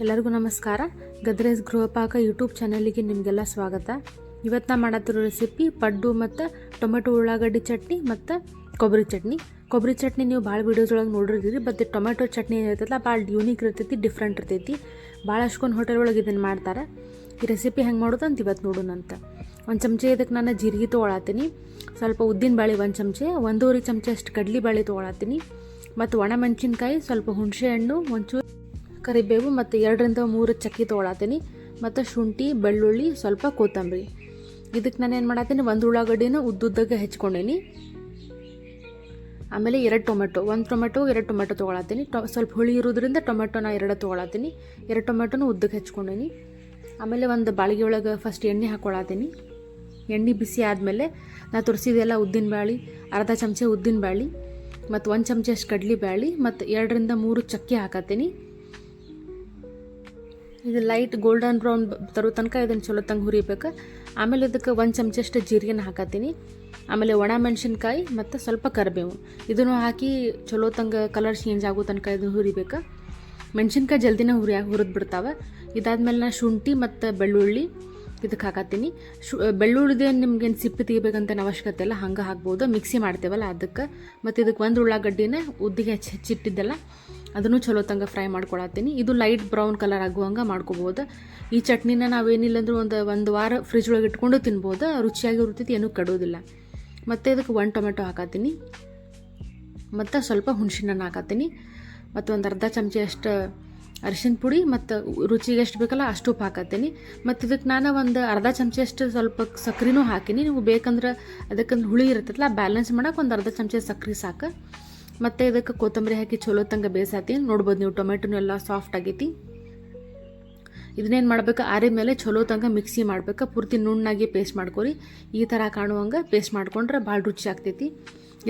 ಎಲ್ಲರಿಗೂ ನಮಸ್ಕಾರ. ಗದ್ರೇಸ್ ಗೃಹಪಾಕ ಯೂಟ್ಯೂಬ್ ಚಾನಲಿಗೆ ನಿಮಗೆಲ್ಲ ಸ್ವಾಗತ. ಇವತ್ತು ನಾ ಮಾಡತ್ತಿರೋ ರೆಸಿಪಿ ಪಡ್ಡು ಮತ್ತು ಟೊಮೆಟೊ ಉಳ್ಳಾಗಡ್ಡಿ ಚಟ್ನಿ ಮತ್ತು ಕೊಬ್ಬರಿ ಚಟ್ನಿ ನೀವು ಭಾಳ ವೀಡಿಯೋಸ್ ನೋಡಿರ್ತೀರಿ. ಬಟ್ ಟೊಮೆಟೊ ಚಟ್ನಿ ಏನಿರ್ತೈತಲ್ಲ ಭಾಳ ಯೂನಿಕ್ ಇರ್ತೈತಿ, ಡಿಫ್ರೆಂಟ್ ಇರ್ತೈತಿ. ಭಾಳ ಅಷ್ಟೊಂದು ಹೋಟೆಲ್ ಒಳಗೆ ಇದನ್ನು ಮಾಡ್ತಾರೆ. ಈ ರೆಸಿಪಿ ಹೆಂಗೆ ಮಾಡೋದು ಅಂತ ಇವತ್ತು ನೋಡೋಣಂತ. ಒಂದು ಚಮಚೆ ಇದಕ್ಕೆ ನಾನು ಜೀರಿಗೆ ತೊಗೊಳತ್ತೀನಿ, ಸ್ವಲ್ಪ ಉದ್ದಿನ ಬೇಳೆ 1 ಚಮಚೆ, 1.5 ಚಮಚೆ ಅಷ್ಟು ಕಡಲೆ ಬೇಳೆ ತೊಗೊಳತ್ತೀನಿ, ಮತ್ತು ಒಣ ಮೆಣಸಿನ್ಕಾಯಿ, ಸ್ವಲ್ಪ ಹುಣಸೆ ಹಣ್ಣು, ಒಂಚೂರು ಕರಿಬೇವು ಮತ್ತು 2 ರಿಂದ 3 ಚಕ್ಕಿ ತೊಗೊಳತ್ತೀನಿ, ಮತ್ತು ಶುಂಠಿ, ಬೆಳ್ಳುಳ್ಳಿ, ಸ್ವಲ್ಪ ಕೊತ್ತಂಬರಿ. ಇದಕ್ಕೆ ನಾನು ಏನು ಮಾಡತ್ತೀನಿ, 1 ಉಳ್ಳಾಗಡ್ಡಿನ ಉದ್ದುದ್ದಾಗೆ ಹೆಚ್ಕೊಂಡೀನಿ. ಆಮೇಲೆ 2 ಟೊಮೆಟೊ, 1 ಟೊಮೆಟೊ 2 ಟೊಮೆಟೊ ತೊಗೊಳತ್ತೀನಿ. ಸ್ವಲ್ಪ ಹುಳಿ ಇರೋದ್ರಿಂದ ಟೊಮೆಟೊನ 2 ತೊಗೊಳತ್ತೀನಿ. 2 ಟೊಮೆಟೊನ ಉದ್ದಕ್ಕೆ ಹೆಚ್ಕೊಂಡೀನಿ. ಆಮೇಲೆ ಒಂದು ಬಾಳಿಗೆ ಒಳಗೆ ಫಸ್ಟ್ ಎಣ್ಣೆ ಹಾಕ್ಕೊಳತ್ತೀನಿ. ಎಣ್ಣೆ ಬಿಸಿ ಆದಮೇಲೆ ನಾನು ತೋರಿಸಿದೆಲ್ಲ ಉದ್ದಿನ ಬ್ಯಾಳೆ, ಅರ್ಧ ಚಮಚೆ ಉದ್ದಿನ ಬ್ಯಾಳೆ, ಮತ್ತು 1 ಚಮಚೆ ಅಷ್ಟು ಕಡಲೆ ಬ್ಯಾಳೆ, ಮತ್ತು 2 ರಿಂದ 3 ಚಕ್ಕಿ ಹಾಕತ್ತೀನಿ. ಇದು ಲೈಟ್ ಗೋಲ್ಡನ್ ಬ್ರೌನ್ ತರೋ ತನಕ ಇದನ್ನು ಚಲೋ ತಂಗ ಹುರಿಬೇಕು. ಆಮೇಲೆ ಇದಕ್ಕೆ 1 ಚಮಚೆ ಅಷ್ಟು ಜೀರಿಗೆನ ಹಾಕತ್ತೀನಿ. ಆಮೇಲೆ ಒಣ ಮೆಣಸಿನ್ಕಾಯಿ ಮತ್ತು ಸ್ವಲ್ಪ ಕರಿಬೇವು ಇದನ್ನು ಹಾಕಿ ಚಲೋ ತಂಗ ಕಲರ್ ಚೇಂಜ್ ಆಗೋ ತನಕ ಇದನ್ನು ಹುರಿಬೇಕು. ಮೆಣಸಿನ್ಕಾಯಿ ಜಲ್ದಿನ ಹುರಿದು ಬಿಡ್ತಾವೆ. ಇದಾದ್ಮೇಲೆ ನಾನು ಶುಂಠಿ ಮತ್ತು ಬೆಳ್ಳುಳ್ಳಿ ಇದಕ್ಕೆ ಹಾಕತ್ತೀನಿ. ಬೆಳ್ಳುಳ್ಳಿದೆ ನಿಮ್ಗೇನು ಸಿಪ್ಪೆ ತೆಗಿಬೇಕಂತ ಅವಶ್ಯಕತೆ ಇಲ್ಲ, ಹಂಗೆ ಹಾಕ್ಬೋದು. ಮಿಕ್ಸಿ ಮಾಡ್ತೇವಲ್ಲ ಅದಕ್ಕೆ. ಮತ್ತು ಇದಕ್ಕೆ 1 ಉಳ್ಳಾಗಡ್ಡಿನ ಉದ್ದಿಗೆ ಹೆಚ್ಚಿಟ್ಟಿದ್ದೆಲ್ಲ ಅದನ್ನು ಚಲೋ ತಂಗ ಫ್ರೈ ಮಾಡ್ಕೊಳತ್ತೀನಿ. ಇದು ಲೈಟ್ ಬ್ರೌನ್ ಕಲರ್ ಆಗುವಂಗೆ ಮಾಡ್ಕೋಬೋದು. ಈ ಚಟ್ನಿನ ನಾವೇನಿಲ್ಲ ಅಂದರೂ ಒಂದು ವಾರ ಫ್ರಿಜ್ ಒಳಗೆ ಇಟ್ಕೊಂಡು ತಿನ್ಬೋದು. ರುಚಿಯಾಗಿ ಇರ್ತೈತಿ, ಏನೂ ಕೆಡೋದಿಲ್ಲ. ಮತ್ತು ಇದಕ್ಕೆ 1 ಟೊಮೆಟೊ ಹಾಕತ್ತೀನಿ, ಮತ್ತು ಸ್ವಲ್ಪ ಹುಣಸಿನ ಹಾಕತ್ತೀನಿ, ಮತ್ತು ಒಂದು ಅರ್ಧ ಚಮಚೆ ಅಷ್ಟು ಅರಿಶಿನ ಪುಡಿ, ಮತ್ತು ರುಚಿಗೆ ಎಷ್ಟು ಬೇಕಲ್ಲ ಅಷ್ಟು ಉಪ್ಪು ಹಾಕತ್ತೀನಿ. ಮತ್ತು ಇದಕ್ಕೆ ನಾನು ಒಂದು ಅರ್ಧ ಚಮಚೆ ಅಷ್ಟು ಸ್ವಲ್ಪ ಸಕ್ಕರೆನೂ ಹಾಕಿನಿ. ನೀವು ಬೇಕಂದ್ರೆ ಅದಕ್ಕಂದು ಹುಳಿ ಇರ್ತೈತಲ್ಲ ಬ್ಯಾಲೆನ್ಸ್ ಮಾಡೋಕೆ ಒಂದು ಅರ್ಧ ಚಮಚೆ ಸಕ್ಕರೆ ಸಾಕು. ಮತ್ತು ಇದಕ್ಕೆ ಕೊತ್ತಂಬರಿ ಹಾಕಿ ಚಲೋ ತಂಗ ಬೇಯಿಸಾತೀನಿ. ನೋಡ್ಬೋದು ನೀವು ಟೊಮೆಟೊನು ಎಲ್ಲ ಸಾಫ್ಟ್ ಆಗೈತಿ. ಇದನ್ನೇನು ಮಾಡಬೇಕು, ಆರಿದ ಮೇಲೆ ಚಲೋ ತಂಗ ಮಿಕ್ಸಿ ಮಾಡ್ಬೇಕು. ಪೂರ್ತಿ ನುಣ್ಣಾಗಿ ಪೇಸ್ಟ್ ಮಾಡ್ಕೊರಿ. ಈ ಥರ ಕಾಣುವಂಗೆ ಪೇಸ್ಟ್ ಮಾಡ್ಕೊಂಡ್ರೆ ಭಾಳ ರುಚಿ ಆಗ್ತೈತಿ.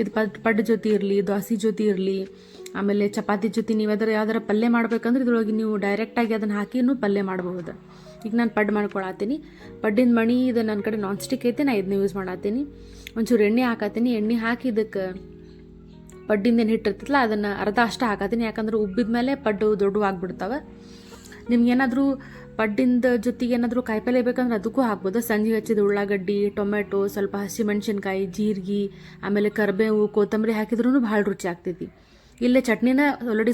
ಇದು ಪಡ್ಡು ಜೊತೆ ಇರಲಿ, ದೋಸೆ ಜೊತೆ ಇರಲಿ, ಆಮೇಲೆ ಚಪಾತಿ ಜೊತೆ ನೀವು ಯಾವ್ದಾರ ಪಲ್ಯ ಮಾಡ್ಬೇಕಂದ್ರೆ ಇದ್ರೊಳಗೆ ನೀವು ಡೈರೆಕ್ಟಾಗಿ ಅದನ್ನು ಹಾಕಿನೂ ಪಲ್ಯ ಮಾಡಬಹುದು. ಈಗ ನಾನು ಪಡ್ಡು ಮಾಡ್ಕೊಳತ್ತೀನಿ. ಪಡ್ಡಿನ ಮಣಿ ಇದು ನನ್ನ ಕಡೆ ನಾನ್ ಸ್ಟಿಕ್ ಐತೆ, ನಾನು ಇದನ್ನ ಯೂಸ್ ಮಾಡತ್ತೀನಿ. ಒಂಚೂರು ಎಣ್ಣೆ ಹಾಕತ್ತೀನಿ. ಎಣ್ಣೆ ಹಾಕಿ ಇದಕ್ಕೆ ಪಡ್ಡಿಂದ ಏನು ಹಿಟ್ಟಿರ್ತೈತಲ್ಲ ಅದನ್ನು ಅರ್ಧ ಅಷ್ಟು ಹಾಕತ್ತೀನಿ. ಯಾಕಂದ್ರೆ ಉಬ್ಬಿದ ಮೇಲೆ ಪಡ್ಡು ದೊಡ್ಡವಾಗ್ಬಿಡ್ತಾವೆ. ನಿಮ್ಗೇನಾದರೂ ಪಡ್ಡಿಂದ ಜೊತೆಗೆ ಏನಾದರೂ ಕಾಯಿಪಲ್ಯ ಬೇಕಂದ್ರೆ ಅದಕ್ಕೂ ಹಾಕ್ಬೋದು. ಸಂಜೆ ಹಚ್ಚಿದ ಉಳ್ಳಾಗಡ್ಡಿ, ಟೊಮೆಟೊ, ಸ್ವಲ್ಪ ಹಸಿ ಮೆಣಸಿನ್ಕಾಯಿ, ಜೀರಿಗೆ, ಆಮೇಲೆ ಕರಿಬೇವು, ಕೊತ್ತಂಬರಿ ಹಾಕಿದ್ರೂ ಭಾಳ ರುಚಿ ಆಗ್ತೈತಿ. ಇಲ್ಲೇ ಚಟ್ನಿನ ಆಲ್ರೆಡಿ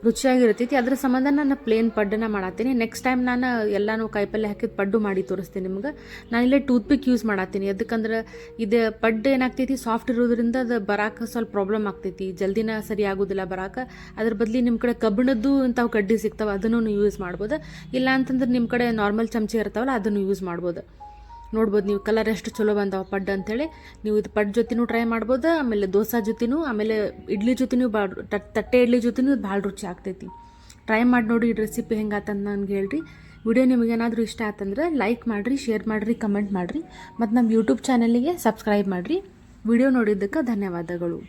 ರುಚಿಯಾಗಿರ್ತೈತಿ. ಅದ್ರ ಸಂಬಂಧ ನಾನು ಪ್ಲೇನ್ ಪಡ್ಡನ್ನ ಮಾಡತ್ತೀನಿ. ನೆಕ್ಸ್ಟ್ ಟೈಮ್ ನಾನು ಎಲ್ಲನೂ ಕಾಯಿಪಲ್ಯ ಹಾಕಿದ ಪಡ್ಡು ಮಾಡಿ ತೋರಿಸ್ತೀನಿ ನಿಮ್ಗೆ. ನಾನು ಇಲ್ಲೇ ಟೂತ್ಪಿಕ್ ಯೂಸ್ ಮಾಡತ್ತೀನಿ. ಅದಕ್ಕಂದ್ರೆ ಇದು ಪಡ್ಡು ಏನಾಗ್ತೈತಿ, ಸಾಫ್ಟ್ ಇರೋದ್ರಿಂದ ಅದು ಬರಾಕ ಸ್ವಲ್ಪ ಪ್ರಾಬ್ಲಮ್ ಆಗ್ತೈತಿ, ಜಲ್ದಿನ ಸರಿ ಆಗೋದಿಲ್ಲ ಬರಾಕ. ಅದ್ರ ಬದಲಿ ನಿಮ್ಮ ಕಡೆ ಕಬ್ಬಿಣದ್ದು ಇಂಥವು ಕಡ್ಡಿ ಸಿಗ್ತಾವೆ, ಅದನ್ನು ಯೂಸ್ ಮಾಡ್ಬೋದು. ಇಲ್ಲ ಅಂತಂದ್ರೆ ನಿಮ್ಮ ಕಡೆ ನಾರ್ಮಲ್ ಚಮಚೆ ಇರ್ತಾವಲ್ಲ ಅದನ್ನು ಯೂಸ್ ಮಾಡ್ಬೋದು. ನೋಡ್ಬೋದು ನೀವು ಕಲರ್ ಎಷ್ಟು ಚಲೋ ಬಂದಾವ ಪಡ್ಡು ಅಂಥೇಳಿ. ನೀವು ಇದು ಪಡ್ಡು ಜೊತೆನೂ ಟ್ರೈ ಮಾಡ್ಬೋದು, ಆಮೇಲೆ ದೋಸೆ ಜೊತೆನೂ, ಆಮೇಲೆ ಇಡ್ಲಿ ಜೊತೆನೂ ತಟ್ಟೆ ಇಡ್ಲಿ ಜೊತೆನೂ ಭಾಳ ರುಚಿ ಆಗ್ತೈತಿ. ಟ್ರೈ ಮಾಡಿ ನೋಡಿ ಈ ರೆಸಿಪಿ ಹೆಂಗಾತಂದು ನನಗೆ ಹೇಳ್ರಿ. ವಿಡಿಯೋ ನಿಮಗೇನಾದರೂ ಇಷ್ಟ ಆತಂದ್ರೆ ಲೈಕ್ ಮಾಡಿರಿ, ಶೇರ್ ಮಾಡಿರಿ, ಕಮೆಂಟ್ ಮಾಡಿರಿ, ಮತ್ತು ನಮ್ಮ ಯೂಟ್ಯೂಬ್ ಚಾನಲಿಗೆ ಸಬ್ಸ್ಕ್ರೈಬ್ ಮಾಡಿರಿ. ವಿಡಿಯೋ ನೋಡಿದ್ದಕ್ಕೆ ಧನ್ಯವಾದಗಳು.